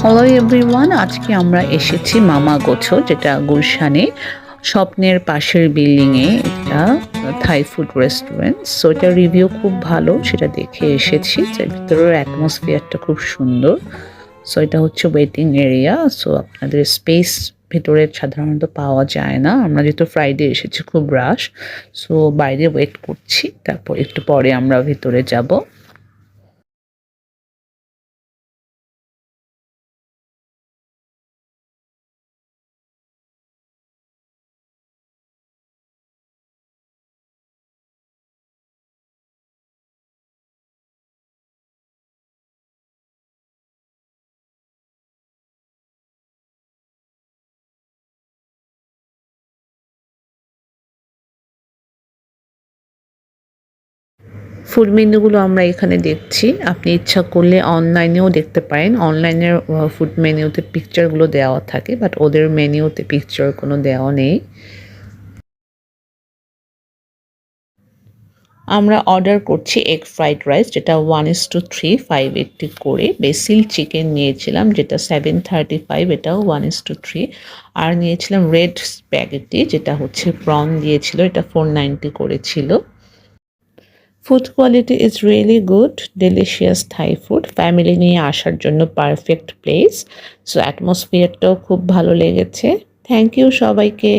Hello everyone, আজকে আমরা এসেছি মামা গোছো, যেটা গুলশানে স্বপ্নের পাশের বিল্ডিংয়ে একটা থাই ফুড রেস্টুরেন্ট। সো এটার রিভিউ খুব ভালো, সেটা দেখে এসেছি। এর ভিতরের অ্যাটমসফিয়ারটা খুব সুন্দর। সো এটা হচ্ছে ওয়েটিং এরিয়া। সো আপনাদের স্পেস ভেতরে সাধারণত পাওয়া যায় না। আমরা যেহেতু ফ্রাইডে এসেছি, খুব রাশ। সো বাইরে ওয়েট করছি, তারপর একটু পরে আমরা ভেতরে যাব। ফুড মেনুগুলো আমরা এখানে দেখছি। আপনি ইচ্ছা করলে অনলাইনেও দেখতে পারেন। অনলাইনের ফুড মেনুতে পিকচারগুলো দেওয়া থাকে, বাট ওদের মেনুতে পিকচার কোনো দেওয়া নেই। আমরা অর্ডার করছি এগ ফ্রাইড রাইস, যেটা 1:3 580 করে। বেসিল চিকেন নিয়েছিলাম, যেটা 735, এটাও 1:3। আর নিয়েছিলাম রেড স্প্যাগেটি, যেটা হচ্ছে প্রন দিয়েছিল, এটা 490 করেছিল। Food quality is really good, delicious Thai food. Family নিয়ে আসার জন্য পারফেক্ট প্লেস। সো অ্যাটমসফিয়ারটাও খুব ভালো লেগেছে। থ্যাংক ইউ সবাইকে।